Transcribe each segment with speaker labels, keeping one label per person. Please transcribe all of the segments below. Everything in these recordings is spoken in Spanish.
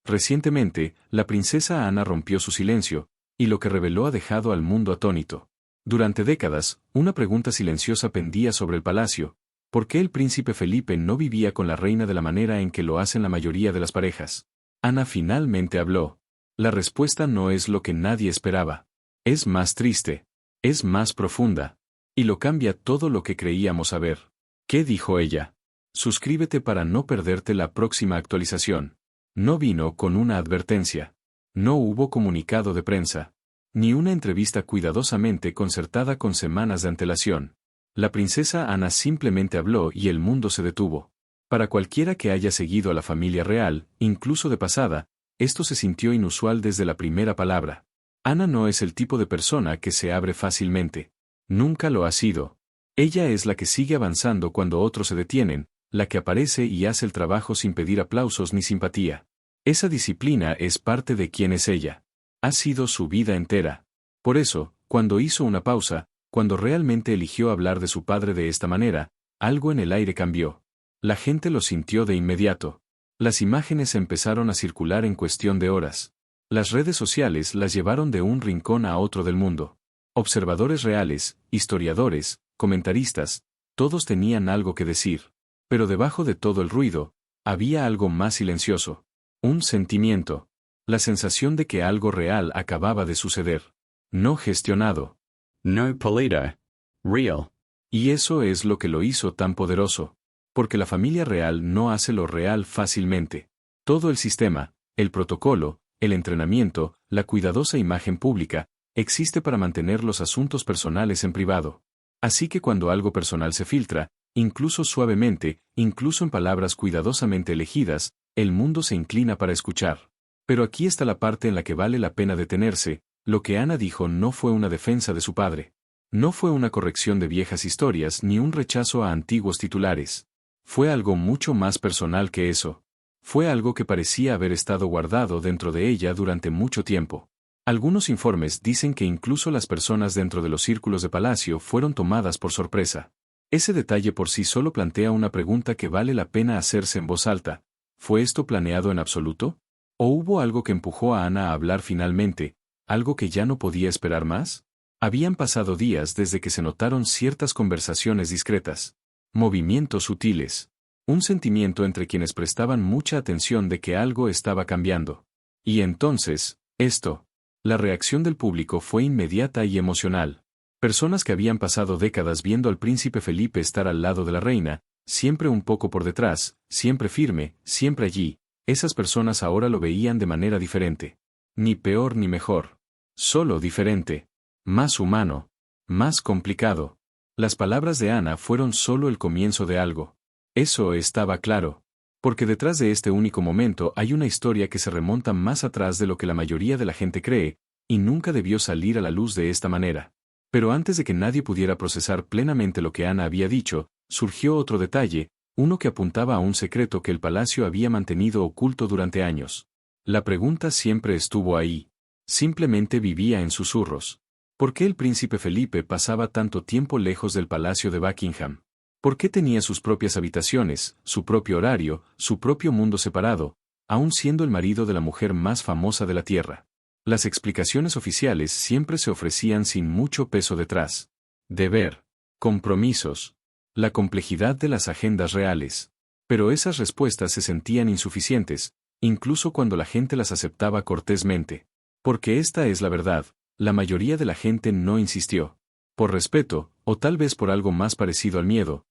Speaker 1: Recientemente, la princesa Ana rompió su silencio, y lo que reveló ha dejado al mundo atónito. Durante décadas, una pregunta silenciosa pendía sobre el palacio: ¿por qué el príncipe Felipe no vivía con la reina de la manera en que lo hacen la mayoría de las parejas? Ana finalmente habló. La respuesta no es lo que nadie esperaba. Es más triste. Es más profunda. Y lo cambia todo lo que creíamos saber. ¿Qué dijo ella? Suscríbete para no perderte la próxima actualización. No vino con una advertencia. No hubo comunicado de prensa. Ni una entrevista cuidadosamente concertada con semanas de antelación. La princesa Ana simplemente habló y el mundo se detuvo. Para cualquiera que haya seguido a la familia real, incluso de pasada, esto se sintió inusual desde la primera palabra. Ana no es el tipo de persona que se abre fácilmente. Nunca lo ha sido. Ella es la que sigue avanzando cuando otros se detienen, la que aparece y hace el trabajo sin pedir aplausos ni simpatía. Esa disciplina es parte de quién es ella. Ha sido su vida entera. Por eso, cuando hizo una pausa, cuando realmente eligió hablar de su padre de esta manera, algo en el aire cambió. La gente lo sintió de inmediato. Las imágenes empezaron a circular en cuestión de horas. Las redes sociales las llevaron de un rincón a otro del mundo. Observadores reales, historiadores, comentaristas, todos tenían algo que decir. Pero debajo de todo el ruido, había algo más silencioso. Un sentimiento. La sensación de que algo real acababa de suceder. No gestionado.
Speaker 2: No polito. Real.
Speaker 1: Y eso es lo que lo hizo tan poderoso. Porque la familia real no hace lo real fácilmente. Todo el sistema, el protocolo, el entrenamiento, la cuidadosa imagen pública, existe para mantener los asuntos personales en privado. Así que cuando algo personal se filtra, incluso suavemente, incluso en palabras cuidadosamente elegidas, el mundo se inclina para escuchar. Pero aquí está la parte en la que vale la pena detenerse. Lo que Ana dijo no fue una defensa de su padre. No fue una corrección de viejas historias ni un rechazo a antiguos titulares. Fue algo mucho más personal que eso. Fue algo que parecía haber estado guardado dentro de ella durante mucho tiempo. Algunos informes dicen que incluso las personas dentro de los círculos de palacio fueron tomadas por sorpresa. Ese detalle por sí solo plantea una pregunta que vale la pena hacerse en voz alta. ¿Fue esto planeado en absoluto? ¿O hubo algo que empujó a Ana a hablar finalmente, algo que ya no podía esperar más? Habían pasado días desde que se notaron ciertas conversaciones discretas. Movimientos sutiles. Un sentimiento entre quienes prestaban mucha atención de que algo estaba cambiando. Y entonces, esto. La reacción del público fue inmediata y emocional. Personas que habían pasado décadas viendo al príncipe Felipe estar al lado de la reina, siempre un poco por detrás, siempre firme, siempre allí, esas personas ahora lo veían de manera diferente. Ni peor ni mejor. Solo diferente. Más humano. Más complicado. Las palabras de Ana fueron solo el comienzo de algo. Eso estaba claro. Porque detrás de este único momento hay una historia que se remonta más atrás de lo que la mayoría de la gente cree, y nunca debió salir a la luz de esta manera. Pero antes de que nadie pudiera procesar plenamente lo que Ana había dicho, surgió otro detalle, uno que apuntaba a un secreto que el palacio había mantenido oculto durante años. La pregunta siempre estuvo ahí. Simplemente vivía en susurros. ¿Por qué el príncipe Felipe pasaba tanto tiempo lejos del palacio de Buckingham? ¿Por qué tenía sus propias habitaciones, su propio horario, su propio mundo separado, aun siendo el marido de la mujer más famosa de la tierra? Las explicaciones oficiales siempre se ofrecían sin mucho peso detrás. Deber. Compromisos. La complejidad de las agendas reales. Pero esas respuestas se sentían insuficientes, incluso cuando la gente las aceptaba cortésmente. Porque esta es la verdad, la mayoría de la gente no insistió. Por respeto, o tal vez por algo más parecido al miedo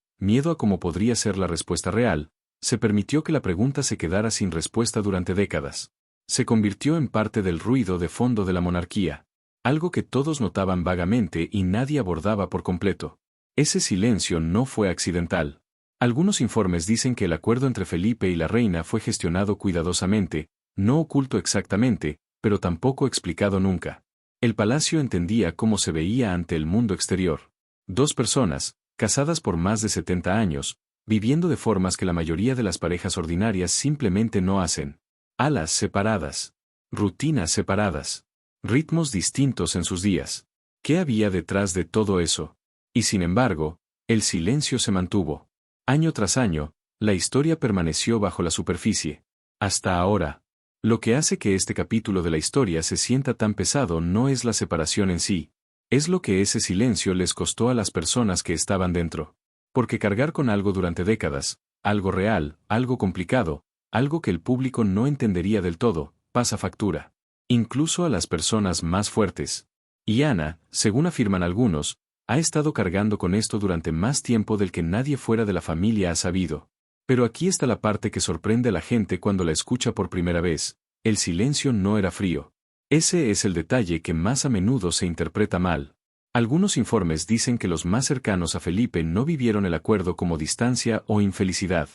Speaker 1: a cómo podría ser la respuesta real, se permitió que la pregunta se quedara sin respuesta durante décadas. Se convirtió en parte del ruido de fondo de la monarquía. Algo que todos notaban vagamente y nadie abordaba por completo. Ese silencio no fue accidental. Algunos informes dicen que el acuerdo entre Felipe y la reina fue gestionado cuidadosamente, no oculto exactamente, pero tampoco explicado nunca. El palacio entendía cómo se veía ante el mundo exterior. Dos personas, casadas por más de 70 años, viviendo de formas que la mayoría de las parejas ordinarias simplemente no hacen. Alas separadas. Rutinas separadas. Ritmos distintos en sus días. ¿Qué había detrás de todo eso? Y sin embargo, el silencio se mantuvo. Año tras año, la historia permaneció bajo la superficie. Hasta ahora. Lo que hace que este capítulo de la historia se sienta tan pesado no es la separación en sí, es lo que ese silencio les costó a las personas que estaban dentro. Porque cargar con algo durante décadas, algo real, algo complicado, algo que el público no entendería del todo, pasa factura. Incluso a las personas más fuertes. Y Ana, según afirman algunos, ha estado cargando con esto durante más tiempo del que nadie fuera de la familia ha sabido. Pero aquí está la parte que sorprende a la gente cuando la escucha por primera vez. El silencio no era frío. Ese es el detalle que más a menudo se interpreta mal. Algunos informes dicen que los más cercanos a Felipe no vivieron el acuerdo como distancia o infelicidad.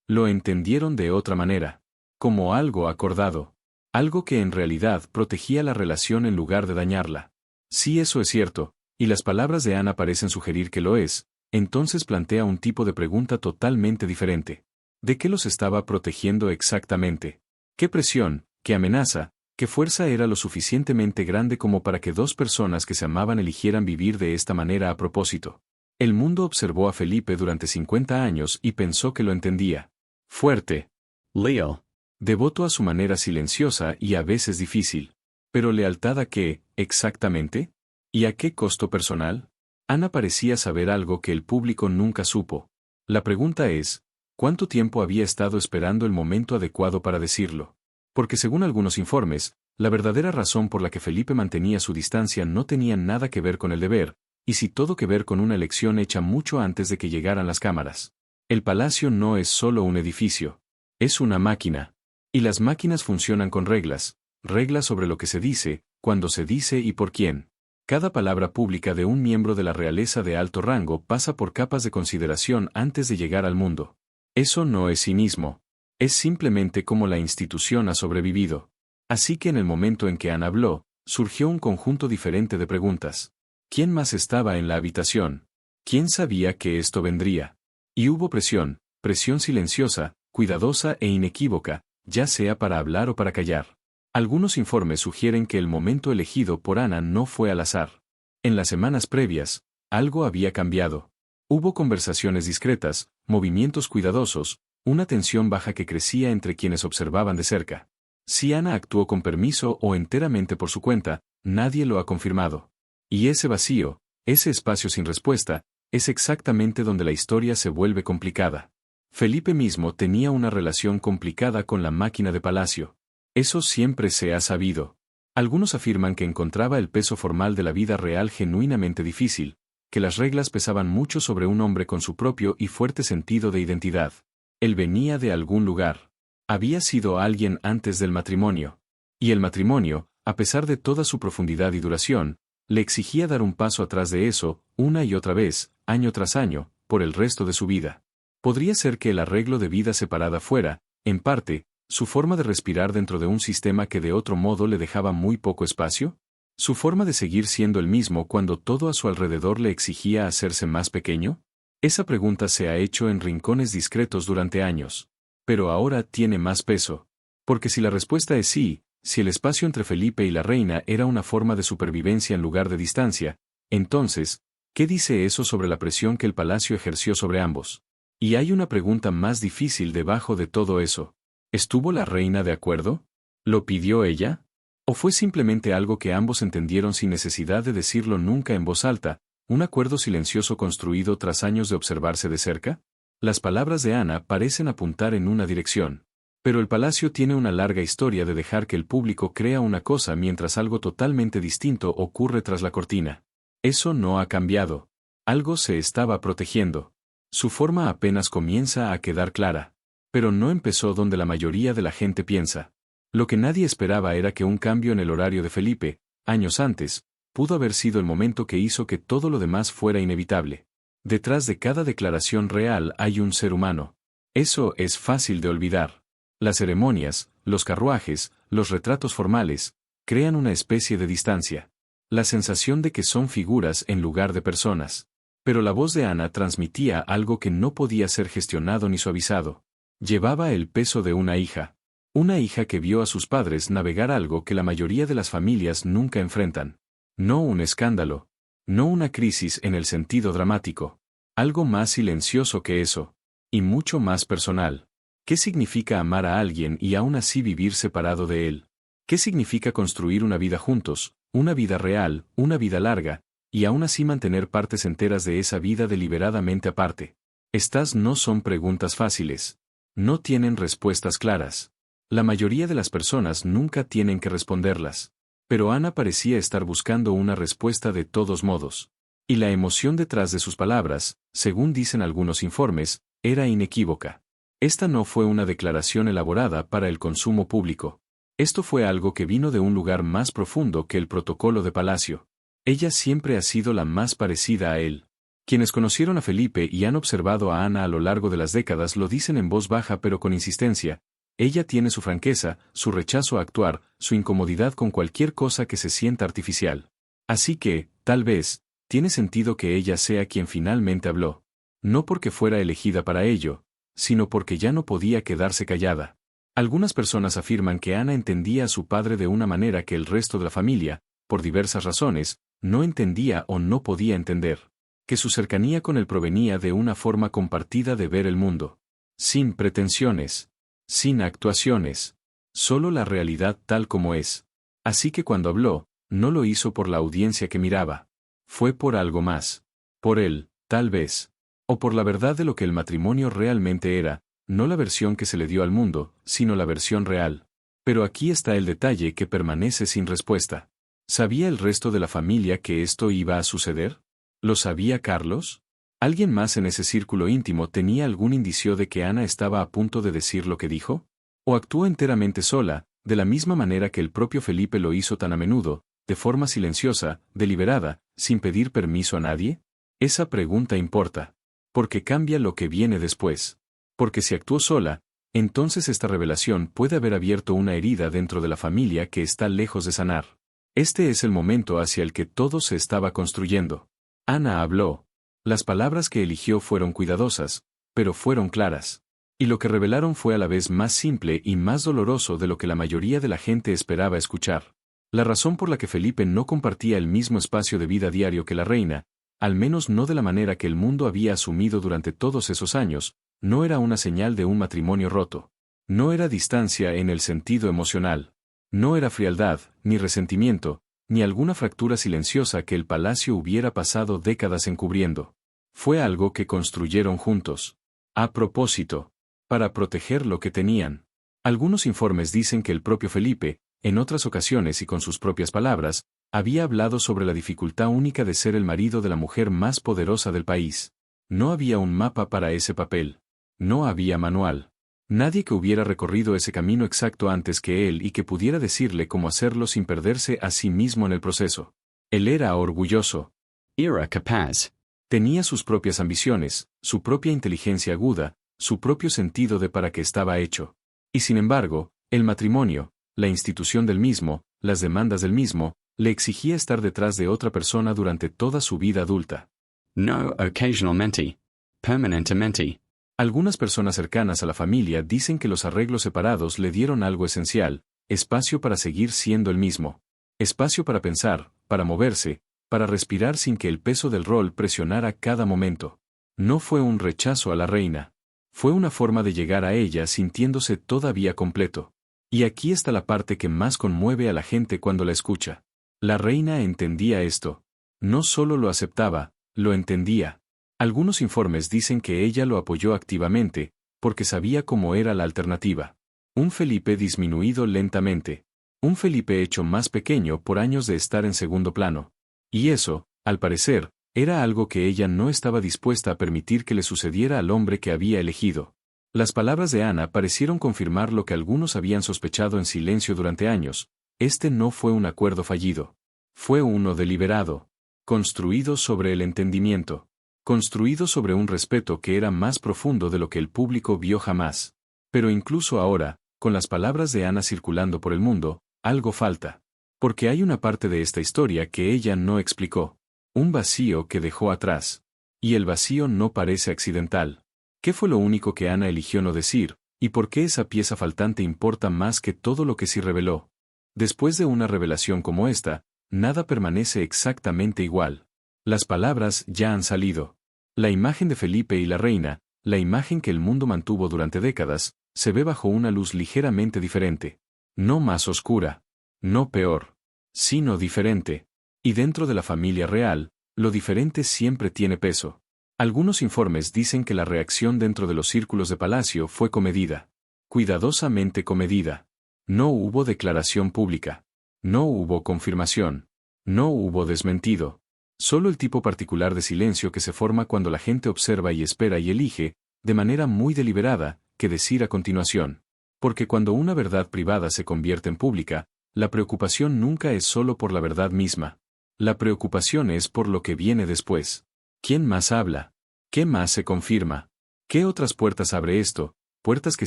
Speaker 1: Lo entendieron de otra manera. Como algo acordado. Algo que en realidad protegía la relación en lugar de dañarla. Si eso es cierto, y las palabras de Ana parecen sugerir que lo es, entonces plantea un tipo de pregunta totalmente diferente. ¿De qué los estaba protegiendo exactamente? ¿Qué presión, qué amenaza, qué fuerza era lo suficientemente grande como para que dos personas que se amaban eligieran vivir de esta manera a propósito? El mundo observó a Felipe durante 50 años y pensó que lo entendía. Fuerte.
Speaker 2: Leal.
Speaker 1: Devoto a su manera silenciosa y a veces difícil. Pero lealtad a qué, exactamente? ¿Y a qué costo personal? Ana parecía saber algo que el público nunca supo. La pregunta es, ¿cuánto tiempo había estado esperando el momento adecuado para decirlo? Porque según algunos informes, la verdadera razón por la que Felipe mantenía su distancia no tenía nada que ver con el deber, y sí todo que ver con una elección hecha mucho antes de que llegaran las cámaras. El palacio no es solo un edificio. Es una máquina. Y las máquinas funcionan con reglas, reglas sobre lo que se dice, cuándo se dice y por quién. Cada palabra pública de un miembro de la realeza de alto rango pasa por capas de consideración antes de llegar al mundo. Eso no es cinismo. Es simplemente como la institución ha sobrevivido. Así que en el momento en que Ana habló, surgió un conjunto diferente de preguntas. ¿Quién más estaba en la habitación? ¿Quién sabía que esto vendría? Y hubo presión, presión silenciosa, cuidadosa e inequívoca, ya sea para hablar o para callar. Algunos informes sugieren que el momento elegido por Ana no fue al azar. En las semanas previas, algo había cambiado. Hubo conversaciones discretas, movimientos cuidadosos, una tensión baja que crecía entre quienes observaban de cerca. Si Ana actuó con permiso o enteramente por su cuenta, nadie lo ha confirmado. Y ese vacío, ese espacio sin respuesta, es exactamente donde la historia se vuelve complicada. Felipe mismo tenía una relación complicada con la máquina de palacio. Eso siempre se ha sabido. Algunos afirman que encontraba el peso formal de la vida real genuinamente difícil, que las reglas pesaban mucho sobre un hombre con su propio y fuerte sentido de identidad. Él venía de algún lugar. Había sido alguien antes del matrimonio. Y el matrimonio, a pesar de toda su profundidad y duración, le exigía dar un paso atrás de eso, una y otra vez, año tras año, por el resto de su vida. Podría ser que el arreglo de vida separada fuera, en parte, su forma de respirar dentro de un sistema que de otro modo le dejaba muy poco espacio, su forma de seguir siendo el mismo cuando todo a su alrededor le exigía hacerse más pequeño. Esa pregunta se ha hecho en rincones discretos durante años. Pero ahora tiene más peso. Porque si la respuesta es sí, si el espacio entre Felipe y la reina era una forma de supervivencia en lugar de distancia, entonces, ¿qué dice eso sobre la presión que el palacio ejerció sobre ambos? Y hay una pregunta más difícil debajo de todo eso. ¿Estuvo la reina de acuerdo? ¿Lo pidió ella? ¿O fue simplemente algo que ambos entendieron sin necesidad de decirlo nunca en voz alta, un acuerdo silencioso construido tras años de observarse de cerca? Las palabras de Ana parecen apuntar en una dirección. Pero el palacio tiene una larga historia de dejar que el público crea una cosa mientras algo totalmente distinto ocurre tras la cortina. Eso no ha cambiado. Algo se estaba protegiendo. Su forma apenas comienza a quedar clara. Pero no empezó donde la mayoría de la gente piensa. Lo que nadie esperaba era que un cambio en el horario de Felipe, años antes, pudo haber sido el momento que hizo que todo lo demás fuera inevitable. Detrás de cada declaración real hay un ser humano. Eso es fácil de olvidar. Las ceremonias, los carruajes, los retratos formales, crean una especie de distancia. La sensación de que son figuras en lugar de personas. Pero la voz de Ana transmitía algo que no podía ser gestionado ni suavizado. Llevaba el peso de una hija. Una hija que vio a sus padres navegar algo que la mayoría de las familias nunca enfrentan. No un escándalo. No una crisis en el sentido dramático. Algo más silencioso que eso. Y mucho más personal. ¿Qué significa amar a alguien y aún así vivir separado de él? ¿Qué significa construir una vida juntos, una vida real, una vida larga, y aún así mantener partes enteras de esa vida deliberadamente aparte? Estas no son preguntas fáciles. No tienen respuestas claras. La mayoría de las personas nunca tienen que responderlas. Pero Ana parecía estar buscando una respuesta de todos modos. Y la emoción detrás de sus palabras, según dicen algunos informes, era inequívoca. Esta no fue una declaración elaborada para el consumo público. Esto fue algo que vino de un lugar más profundo que el protocolo de palacio. Ella siempre ha sido la más parecida a él. Quienes conocieron a Felipe y han observado a Ana a lo largo de las décadas lo dicen en voz baja pero con insistencia. Ella tiene su franqueza, su rechazo a actuar, su incomodidad con cualquier cosa que se sienta artificial. Así que, tal vez, tiene sentido que ella sea quien finalmente habló. No porque fuera elegida para ello, sino porque ya no podía quedarse callada. Algunas personas afirman que Ana entendía a su padre de una manera que el resto de la familia, por diversas razones, no entendía o no podía entender. Que su cercanía con él provenía de una forma compartida de ver el mundo. Sin pretensiones. Sin actuaciones. Solo la realidad tal como es. Así que cuando habló, no lo hizo por la audiencia que miraba. Fue por algo más. Por él, tal vez. O por la verdad de lo que el matrimonio realmente era, no la versión que se le dio al mundo, sino la versión real. Pero aquí está el detalle que permanece sin respuesta. ¿Sabía el resto de la familia que esto iba a suceder? ¿Lo sabía Carlos? ¿Alguien más en ese círculo íntimo tenía algún indicio de que Ana estaba a punto de decir lo que dijo? ¿O actuó enteramente sola, de la misma manera que el propio Felipe lo hizo tan a menudo, de forma silenciosa, deliberada, sin pedir permiso a nadie? Esa pregunta importa. Porque cambia lo que viene después. Porque si actuó sola, entonces esta revelación puede haber abierto una herida dentro de la familia que está lejos de sanar. Este es el momento hacia el que todo se estaba construyendo. Ana habló. Las palabras que eligió fueron cuidadosas, pero fueron claras. Y lo que revelaron fue a la vez más simple y más doloroso de lo que la mayoría de la gente esperaba escuchar. La razón por la que Felipe no compartía el mismo espacio de vida diario que la reina, al menos no de la manera que el mundo había asumido durante todos esos años, no era una señal de un matrimonio roto. No era distancia en el sentido emocional. No era frialdad, ni resentimiento, ni alguna fractura silenciosa que el palacio hubiera pasado décadas encubriendo. Fue algo que construyeron juntos. A propósito. Para proteger lo que tenían. Algunos informes dicen que el propio Felipe, en otras ocasiones y con sus propias palabras, había hablado sobre la dificultad única de ser el marido de la mujer más poderosa del país. No había un mapa para ese papel. No había manual. Nadie que hubiera recorrido ese camino exacto antes que él y que pudiera decirle cómo hacerlo sin perderse a sí mismo en el proceso. Él era orgulloso.
Speaker 2: Era capaz.
Speaker 1: Tenía sus propias ambiciones, su propia inteligencia aguda, su propio sentido de para qué estaba hecho. Y sin embargo, el matrimonio, la institución del mismo, las demandas del mismo, le exigía estar detrás de otra persona durante toda su vida adulta.
Speaker 2: No occasionalmente. Permanentemente.
Speaker 1: Algunas personas cercanas a la familia dicen que los arreglos separados le dieron algo esencial, espacio para seguir siendo el mismo. Espacio para pensar, para moverse, para respirar sin que el peso del rol presionara cada momento. No fue un rechazo a la reina. Fue una forma de llegar a ella sintiéndose todavía completo. Y aquí está la parte que más conmueve a la gente cuando la escucha. La reina entendía esto. No solo lo aceptaba, lo entendía. Algunos informes dicen que ella lo apoyó activamente, porque sabía cómo era la alternativa. Un Felipe disminuido lentamente. Un Felipe hecho más pequeño por años de estar en segundo plano. Y eso, al parecer, era algo que ella no estaba dispuesta a permitir que le sucediera al hombre que había elegido. Las palabras de Ana parecieron confirmar lo que algunos habían sospechado en silencio durante años. Este no fue un acuerdo fallido. Fue uno deliberado. Construido sobre el entendimiento. Construido sobre un respeto que era más profundo de lo que el público vio jamás. Pero incluso ahora, con las palabras de Ana circulando por el mundo, algo falta. Porque hay una parte de esta historia que ella no explicó. Un vacío que dejó atrás. Y el vacío no parece accidental. ¿Qué fue lo único que Ana eligió no decir, y por qué esa pieza faltante importa más que todo lo que sí reveló? Después de una revelación como esta, nada permanece exactamente igual. Las palabras ya han salido. La imagen de Felipe y la reina, la imagen que el mundo mantuvo durante décadas, se ve bajo una luz ligeramente diferente. No más oscura. No peor. Sino diferente. Y dentro de la familia real, lo diferente siempre tiene peso. Algunos informes dicen que la reacción dentro de los círculos de palacio fue comedida. Cuidadosamente comedida. No hubo declaración pública. No hubo confirmación. No hubo desmentido. Solo el tipo particular de silencio que se forma cuando la gente observa y espera y elige, de manera muy deliberada, qué decir a continuación. Porque cuando una verdad privada se convierte en pública, la preocupación nunca es solo por la verdad misma. La preocupación es por lo que viene después. ¿Quién más habla? ¿Qué más se confirma? ¿Qué otras puertas abre esto? Puertas que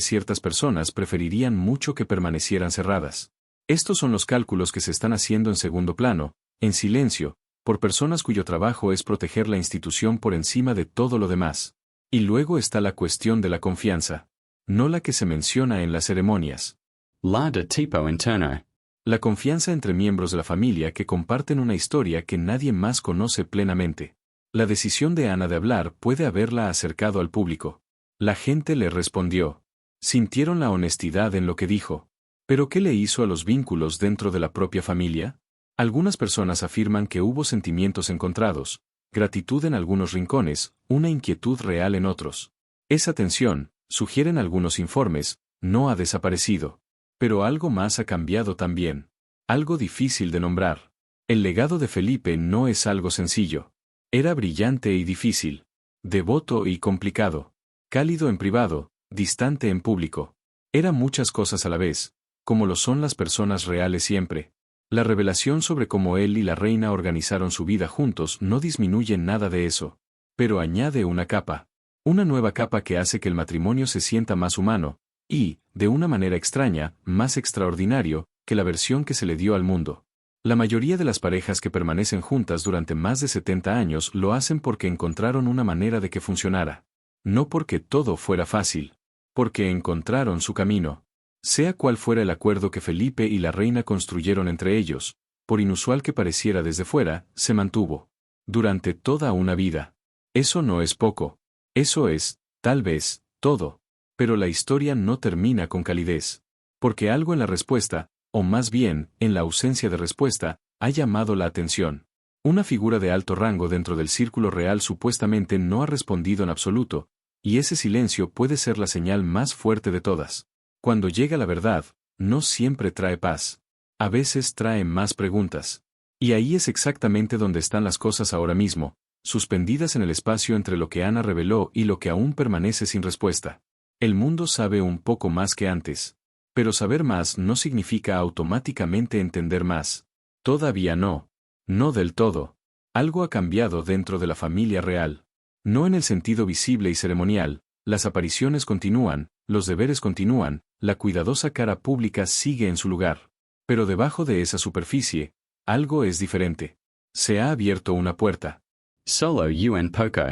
Speaker 1: ciertas personas preferirían mucho que permanecieran cerradas. Estos son los cálculos que se están haciendo en segundo plano, en silencio, por personas cuyo trabajo es proteger la institución por encima de todo lo demás. Y luego está la cuestión de la confianza. No la que se menciona en las ceremonias.
Speaker 2: Lada tipo interno.
Speaker 1: La confianza entre miembros de la familia que comparten una historia que nadie más conoce plenamente. La decisión de Ana de hablar puede haberla acercado al público. La gente le respondió. Sintieron la honestidad en lo que dijo. ¿Pero qué le hizo a los vínculos dentro de la propia familia? Algunas personas afirman que hubo sentimientos encontrados, gratitud en algunos rincones, una inquietud real en otros. Esa tensión, sugieren algunos informes, no ha desaparecido. Pero algo más ha cambiado también. Algo difícil de nombrar. El legado de Felipe no es algo sencillo. Era brillante y difícil. Devoto y complicado. Cálido en privado, distante en público. Era muchas cosas a la vez, como lo son las personas reales siempre. La revelación sobre cómo él y la reina organizaron su vida juntos no disminuye nada de eso. Pero añade una capa. Una nueva capa que hace que el matrimonio se sienta más humano, y, de una manera extraña, más extraordinario, que la versión que se le dio al mundo. La mayoría de las parejas que permanecen juntas durante más de 70 años lo hacen porque encontraron una manera de que funcionara. No porque todo fuera fácil. Porque encontraron su camino. Sea cual fuera el acuerdo que Felipe y la reina construyeron entre ellos, por inusual que pareciera desde fuera, se mantuvo. Durante toda una vida. Eso no es poco. Eso es, tal vez, todo. Pero la historia no termina con calidez. Porque algo en la respuesta, o más bien, en la ausencia de respuesta, ha llamado la atención. Una figura de alto rango dentro del círculo real supuestamente no ha respondido en absoluto, y ese silencio puede ser la señal más fuerte de todas. Cuando llega la verdad, no siempre trae paz. A veces trae más preguntas. Y ahí es exactamente donde están las cosas ahora mismo, suspendidas en el espacio entre lo que Ana reveló y lo que aún permanece sin respuesta. El mundo sabe un poco más que antes. Pero saber más no significa automáticamente entender más. Todavía no. No del todo. Algo ha cambiado dentro de la familia real. No en el sentido visible y ceremonial, las apariciones continúan, los deberes continúan, la cuidadosa cara pública sigue en su lugar. Pero debajo de esa superficie, algo es diferente. Se ha abierto una puerta.
Speaker 2: Solo un poco.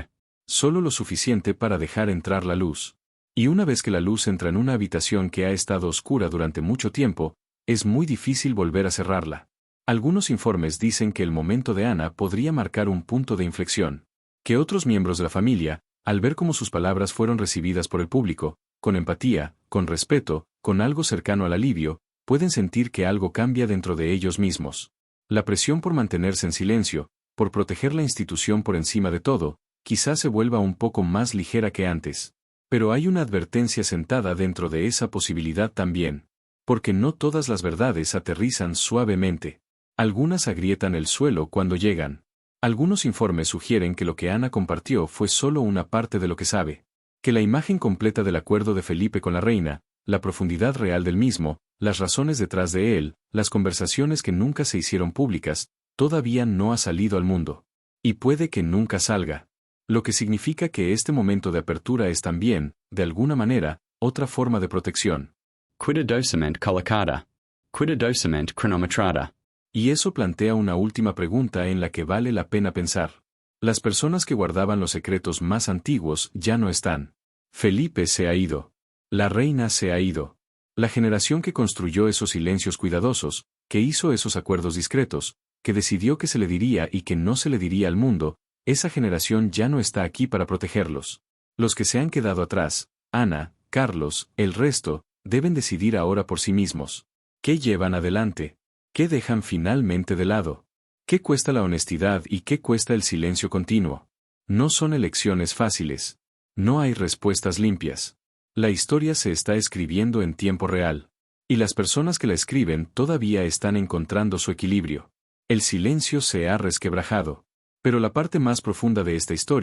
Speaker 1: Solo lo suficiente para dejar entrar la luz. Y una vez que la luz entra en una habitación que ha estado oscura durante mucho tiempo, es muy difícil volver a cerrarla. Algunos informes dicen que el momento de Ana podría marcar un punto de inflexión. Que otros miembros de la familia, al ver cómo sus palabras fueron recibidas por el público, con empatía, con respeto, con algo cercano al alivio, pueden sentir que algo cambia dentro de ellos mismos. La presión por mantenerse en silencio, por proteger la institución por encima de todo, quizás se vuelva un poco más ligera que antes. Pero hay una advertencia sentada dentro de esa posibilidad también. Porque no todas las verdades aterrizan suavemente. Algunas agrietan el suelo cuando llegan. Algunos informes sugieren que lo que Ana compartió fue solo una parte de lo que sabe. Que la imagen completa del acuerdo de Felipe con la reina, la profundidad real del mismo, las razones detrás de él, las conversaciones que nunca se hicieron públicas, todavía no ha salido al mundo. Y puede que nunca salga. Lo que significa que este momento de apertura es también, de alguna manera, otra forma de protección.
Speaker 2: Cuidadosamente colocada. Cuidadosamente cronometrada.
Speaker 1: Y eso plantea una última pregunta en la que vale la pena pensar. Las personas que guardaban los secretos más antiguos ya no están. Felipe se ha ido. La reina se ha ido. La generación que construyó esos silencios cuidadosos, que hizo esos acuerdos discretos, que decidió que se le diría y que no se le diría al mundo, esa generación ya no está aquí para protegerlos. Los que se han quedado atrás, Ana, Carlos, el resto, deben decidir ahora por sí mismos. ¿Qué llevan adelante? ¿Qué dejan finalmente de lado? ¿Qué cuesta la honestidad y qué cuesta el silencio continuo? No son elecciones fáciles. No hay respuestas limpias. La historia se está escribiendo en tiempo real. Y las personas que la escriben todavía están encontrando su equilibrio. El silencio se ha resquebrajado. Pero la parte más profunda de esta historia